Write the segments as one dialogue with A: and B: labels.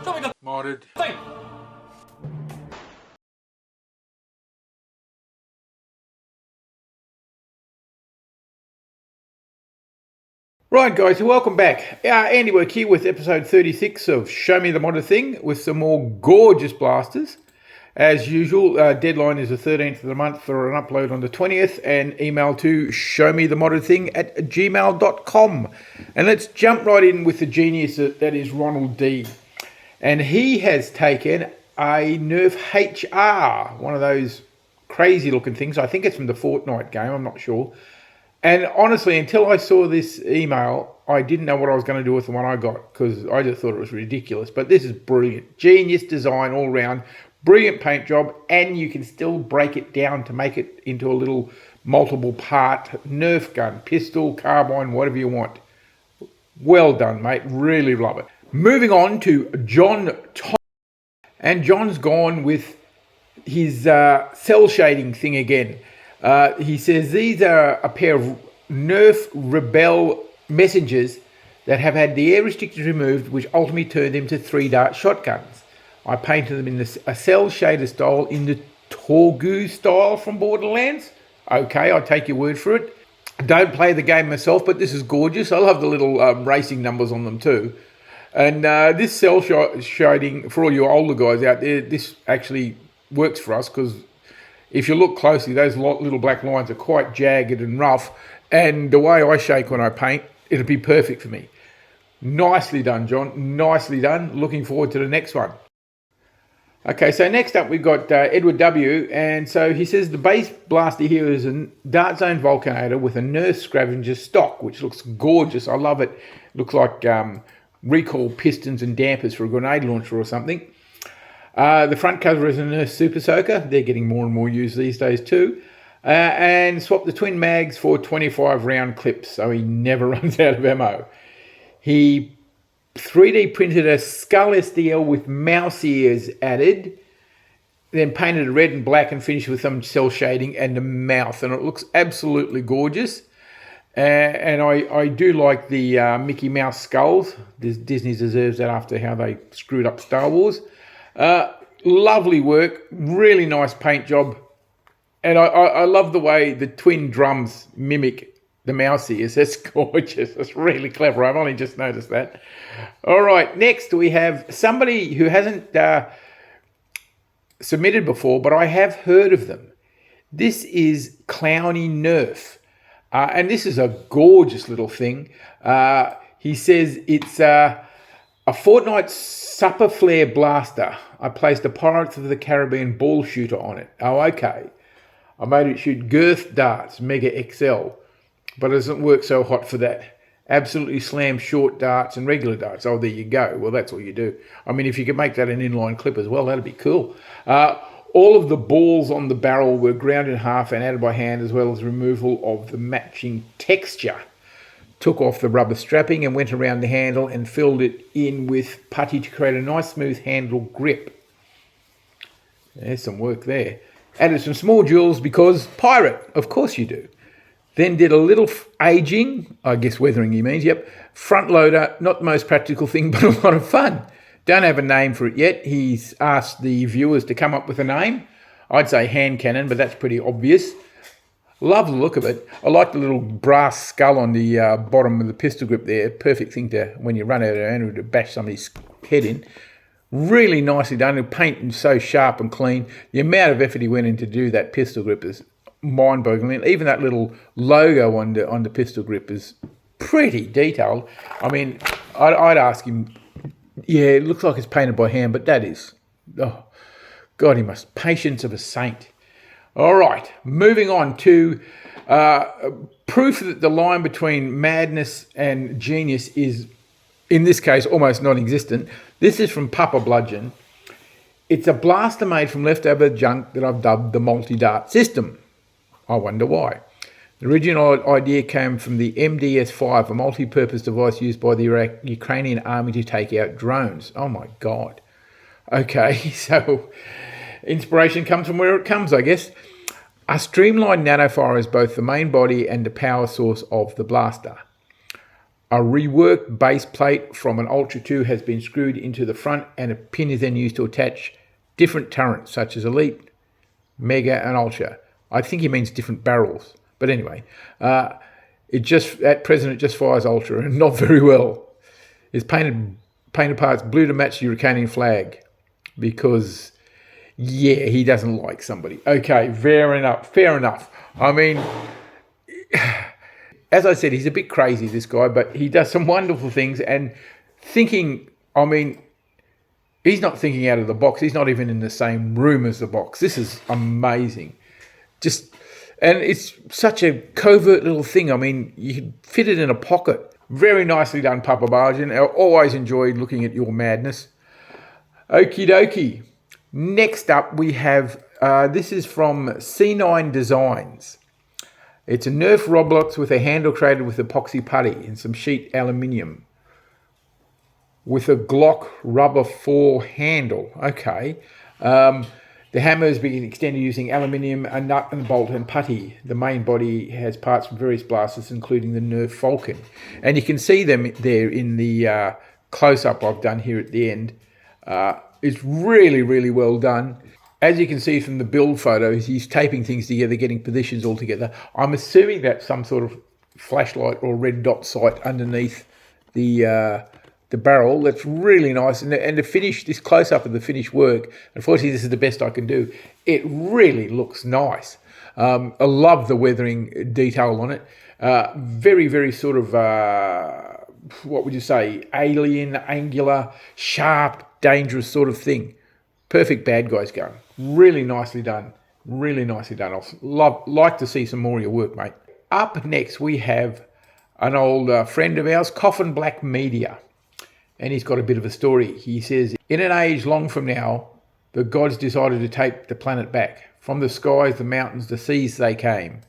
A: Modded. Right, guys, welcome back. Andy Work here with episode 36 of Show Me the Modded Thing with some more gorgeous blasters. As usual, deadline is the 13th of the month for an upload on the 20th, and email to showmethemoddedthing@gmail.com. And let's jump right in with the genius that is Ronald D. And he has taken a Nerf HR, one of those crazy looking things. I think it's from the Fortnite game, I'm not sure. And honestly, until I saw this email, I didn't know what I was going to do with the one I got because I just thought it was ridiculous. But this is brilliant. Genius design all round. Brilliant paint job. And you can still break it down to make it into a little multiple part Nerf gun, pistol, carbine, whatever you want. Well done, mate. Really love it. Moving on to John Tom. And John's gone with his cell shading thing again. He says these are a pair of Nerf Rebel messengers that have had the air restrictors removed, which ultimately turned them to 3-dart shotguns. I painted them in a cell shader style in the Torgu style from Borderlands. Okay, I'll take your word for it. I don't play the game myself, but this is gorgeous. I love the little racing numbers on them too. And this cell shading, for all you older guys out there, this actually works for us because if you look closely, those little black lines are quite jagged and rough. And the way I shake when I paint, it'll be perfect for me. Nicely done, John. Nicely done. Looking forward to the next one. Okay, so next up we've got Edward W. And so he says the base blaster here is a Dart Zone Vulcanator with a Nerf Scavenger stock, which looks gorgeous. I love it. Looks like recoil pistons and dampers for a grenade launcher or something. The front cover is a Nerf Super Soaker. They're getting more and more used these days too. And swap the twin mags for 25 round clips so he never runs out of ammo. He 3D printed a skull SDL with mouse ears added, then painted it red and black and finished with some cell shading and the mouth. And it looks absolutely gorgeous. And I do like the Mickey Mouse skulls. Disney deserves that after how they screwed up Star Wars. Lovely work, really nice paint job, and I love the way the twin drums mimic the mouse ears. That's gorgeous. That's really clever. I've only just noticed that. All right, next we have somebody who hasn't submitted before, but I have heard of them. This is Clowny Nerf, and this is a gorgeous little thing. He says it's a Fortnite Supper Flare Blaster. I placed a Pirates of the Caribbean ball shooter on it. Oh, okay. I made it shoot girth darts, Mega XL, but it doesn't work so hot for that. Absolutely slam short darts and regular darts. Oh, there you go. Well, that's all you do. I mean, if you could make that an inline clip as well, that'd be cool. All of the balls on the barrel were ground in half and added by hand, as well as removal of the matching texture. Took off the rubber strapping and went around the handle and filled it in with putty to create a nice smooth handle grip. There's some work there. Added some small jewels because pirate, of course you do. Then did a little aging, I guess weathering he means, yep. Front loader, not the most practical thing, but a lot of fun. Don't have a name for it yet. He's asked the viewers to come up with a name. I'd say hand cannon, but that's pretty obvious. Love the look of it. I like the little brass skull on the bottom of the pistol grip there. Perfect thing to, when you run out of ammo, to bash somebody's head in. Really nicely done. The paint is so sharp and clean. The amount of effort he went in to do that pistol grip is mind-boggling. Even that little logo on the pistol grip is pretty detailed. I mean, I'd ask him, yeah, it looks like it's painted by hand, but that is, oh, God, he must, patience of a saint. All right, moving on to proof that the line between madness and genius is, in this case, almost non-existent. This is from Papa Bludgeon. It's a blaster made from leftover junk that I've dubbed the MultiArt System. I wonder why. The original idea came from the MDS-5, a multi-purpose device used by the Ukrainian army to take out drones. Oh my God. Okay, so inspiration comes from where it comes, I guess. A streamlined nanofire is both the main body and the power source of the blaster. A reworked base plate from an Ultra 2 has been screwed into the front, and a pin is then used to attach different turrets such as Elite, Mega and Ultra. I think he means different barrels. But anyway, it just at present it just fires Ultra and not very well. It's painted parts blue to match the Ukrainian flag because, yeah, he doesn't like somebody. Okay, fair enough. I mean, as I said, he's a bit crazy, this guy, but he does some wonderful things and thinking, I mean, he's not thinking out of the box. He's not even in the same room as the box. This is amazing. And it's such a covert little thing. I mean, you could fit it in a pocket. Very nicely done, Papa Bargain. I always enjoyed looking at your madness. Okie dokie. Next up, we have, this is from C9 Designs. It's a Nerf Roblox with a handle created with epoxy putty and some sheet aluminium with a Glock rubber 4 handle. Okay. The hammer has been extended using aluminium, a nut and bolt and putty. The main body has parts from various blasters, including the Nerf Falcon. And you can see them there in the close-up I've done here at the end. It's really, really well done. As you can see from the build photos, he's taping things together, getting positions all together. I'm assuming that's some sort of flashlight or red dot sight underneath the barrel. That's really nice. And to finish this close-up of the finished work, unfortunately this is the best I can do, it really looks nice. I love the weathering detail on it. Very, very sort of, what would you say, alien, angular, sharp, dangerous sort of thing. Perfect bad guys gun. Really nicely done. Really nicely done. I'd like to see some more of your work, mate. Up next, we have an old friend of ours, Coffin Black Media. And he's got a bit of a story. He says, in an age long from now, the gods decided to take the planet back. From the skies, the mountains, the seas they came.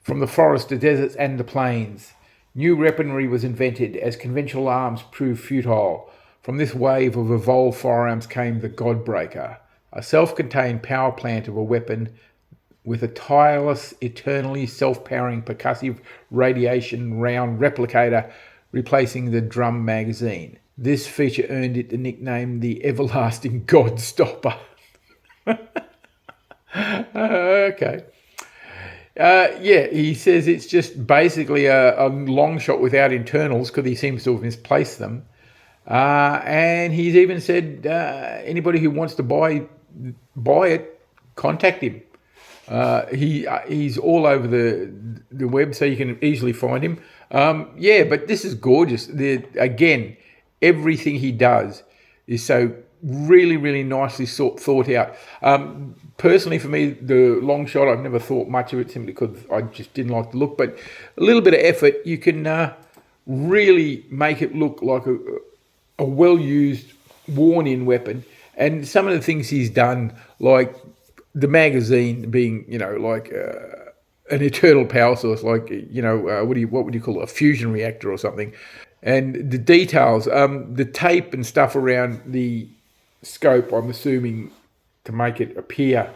A: From the forests, the deserts and the plains. New weaponry was invented as conventional arms proved futile. From this wave of evolved firearms came the Godbreaker, a self-contained power plant of a weapon with a tireless, eternally self-powering percussive radiation round replicator replacing the drum magazine. This feature earned it the nickname the Everlasting God Stopper. Okay. Yeah, he says it's just basically a long shot without internals because he seems to have misplaced them. And he's even said anybody who wants to buy it, contact him. He's all over the web, so you can easily find him. Yeah, but this is gorgeous. Again, everything he does is so really, really nicely thought out. Personally, for me, the long shot, I've never thought much of it simply because I just didn't like the look. But a little bit of effort, you can really make it look like a well-used, worn-in weapon. And some of the things he's done, like the magazine being, like an eternal power source, like, what would you call it, a fusion reactor or something. And the details, the tape and stuff around the scope, I'm assuming to make it appear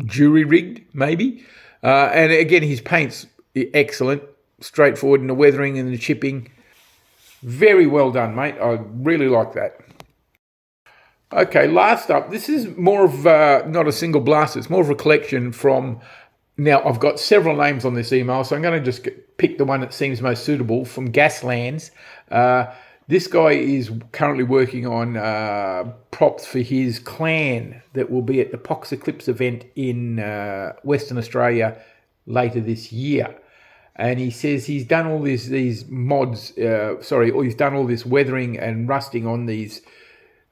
A: jury-rigged, maybe. And again, his paint's excellent, straightforward in the weathering and the chipping. Very well done, mate. I really like that. Okay, last up, this is more of not a single blast, it's more of a collection from, now I've got several names on this email, so I'm going to just pick the one that seems most suitable, from Gaslands. This guy is currently working on props for his clan that will be at the Pox Eclipse event in Western Australia later this year. And he says he's done all these mods, or he's done all this weathering and rusting on these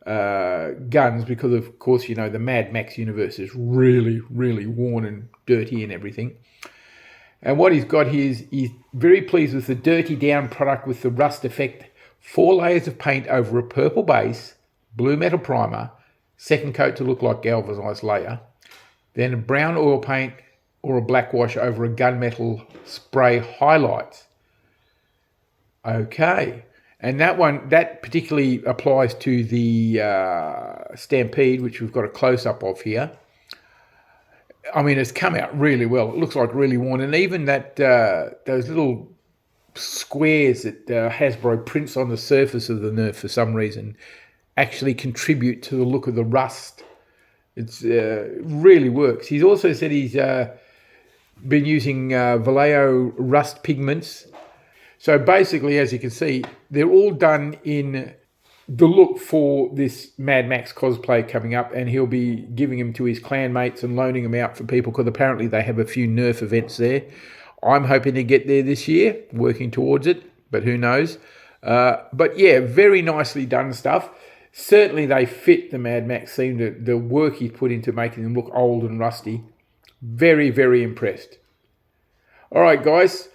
A: guns because, of course, the Mad Max universe is really, really worn and dirty and everything. And what he's got here is he's very pleased with the dirty down product with the rust effect. 4 layers of paint over a purple base, blue metal primer, second coat to look like galvanized layer, then a brown oil paint or a black wash over a gunmetal spray highlights. Okay. And that particularly applies to the Stampede, which we've got a close-up of here. I mean, it's come out really well. It looks like really worn. And even that those little squares that Hasbro prints on the surface of the Nerf for some reason actually contribute to the look of the rust. It's really works. He's also said he's been using Vallejo rust pigments. So basically, as you can see, they're all done in the look for this Mad Max cosplay coming up, and he'll be giving them to his clan mates and loaning them out for people because apparently they have a few Nerf events there. I'm hoping to get there this year, working towards it, but who knows. But yeah, very nicely done stuff. Certainly they fit the Mad Max theme, the work he put into making them look old and rusty. Very, very impressed. All right, guys.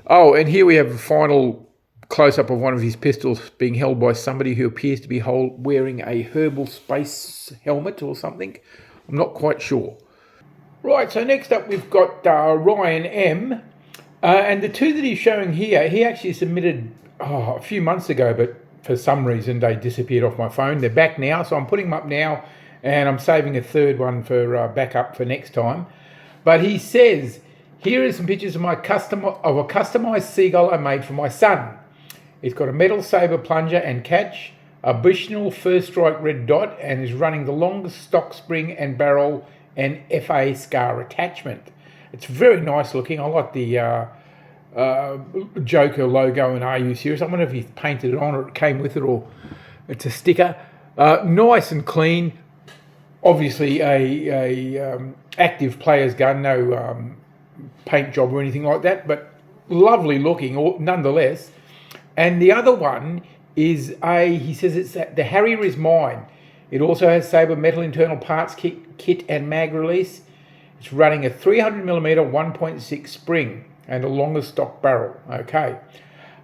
A: Oh, and here we have a final close-up of one of his pistols being held by somebody who appears to be wearing a herbal space helmet or something. I'm not quite sure. Right, so next up we've got Ryan M. And the two that he's showing here, he actually submitted a few months ago, but for some reason they disappeared off my phone. They're back now, so I'm putting them up now, and I'm saving a third one for backup for next time. But he says, here are some pictures of a customized seagull I made for my son. It's got a metal saber plunger and catch, a Bushnell first strike red dot, and is running the longest stock spring and barrel and FA scar attachment. It's very nice looking. I like the Joker logo and Are You Serious? I wonder if he's painted it on or it came with it or it's a sticker. Nice and clean. Obviously a active player's gun, no paint job or anything like that, but lovely looking nonetheless. And the other one is he says it's the Harrier is mine. It also has saber metal internal parts kit and mag release. It's running a 300mm 1.6 spring and a longer stock barrel. Okay.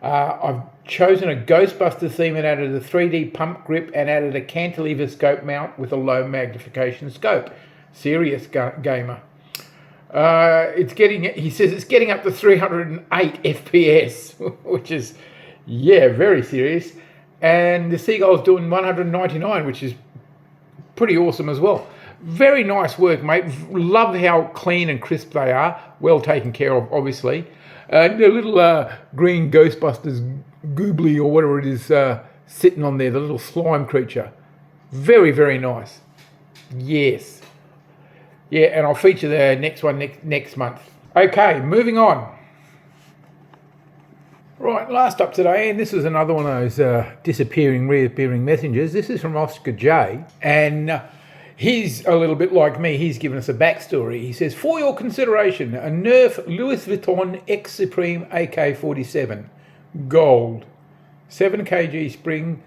A: I've chosen a Ghostbuster theme and added a 3D pump grip and added a cantilever scope mount with a low magnification scope. Serious gamer. He says it's getting up to 308 FPS, which is, yeah, very serious. And the Seagull's doing 199, which is pretty awesome as well. Very nice work, mate. Love how clean and crisp they are. Well taken care of, obviously. The little green Ghostbusters goobly or whatever it is sitting on there, the little slime creature. Very, very nice. Yes. Yeah, and I'll feature the next one next month. Okay, moving on. Right, last up today, and this is another one of those disappearing, reappearing messengers. This is from Oscar J, and he's a little bit like me. He's given us a backstory. He says, for your consideration, a Nerf Louis Vuitton X Supreme AK-47, gold, 7 kg spring,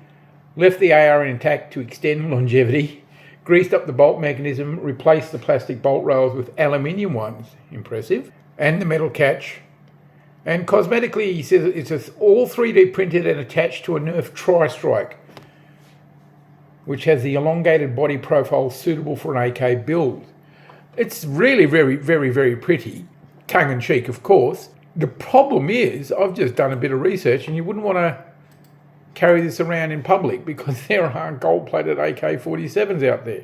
A: left the AR intact to extend longevity, greased up the bolt mechanism, replaced the plastic bolt rails with aluminium ones, impressive, and the metal catch. And cosmetically, he says it's all 3D printed and attached to a Nerf Tri-Strike, which has the elongated body profile suitable for an AK build. It's really very, very, very pretty. Tongue-in-cheek, of course. The problem is, I've just done a bit of research, and you wouldn't want to carry this around in public because there are gold-plated AK-47s out there.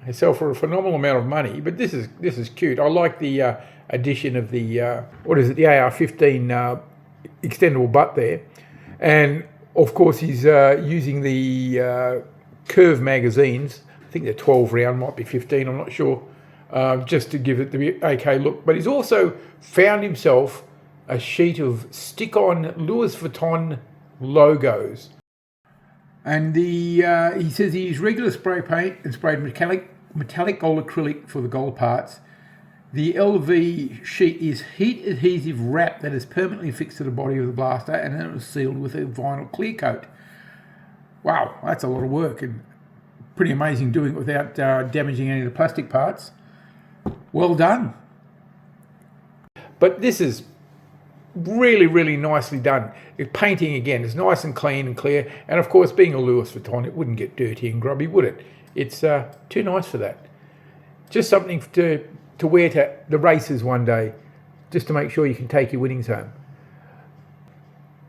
A: They sell for a phenomenal amount of money, but this is cute. I like the addition of the the AR-15 extendable butt there, and of course he's using the curve magazines. I think they're 12 round, might be 15. I'm not sure. Just to give it the AK look, but he's also found himself a sheet of stick-on Louis Vuitton logos. And he says he used regular spray paint and sprayed metallic gold acrylic for the gold parts. The LV sheet is heat adhesive wrap that is permanently fixed to the body of the blaster, and then it was sealed with a vinyl clear coat. Wow, that's a lot of work and pretty amazing doing it without damaging any of the plastic parts. Well done. But this is really, really nicely done. The painting, again, is nice and clean and clear. And, of course, being a Louis Vuitton, it wouldn't get dirty and grubby, would it? It's too nice for that. Just something to wear to the races one day, just to make sure you can take your winnings home.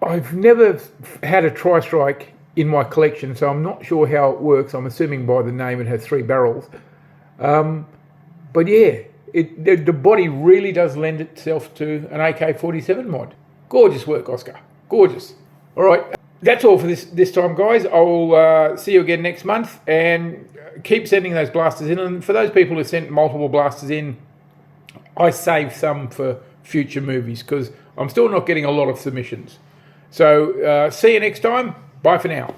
A: I've never had a Tri-Strike in my collection, so I'm not sure how it works. I'm assuming by the name it has 3 barrels. But, yeah, the body really does lend itself to an AK-47 mod. Gorgeous work, Oscar. Gorgeous. All right, that's all for this time, guys. I'll see you again next month, and keep sending those blasters in. And for those people who sent multiple blasters in, I saved some for future movies because I'm still not getting a lot of submissions. So see you next time. Bye for now.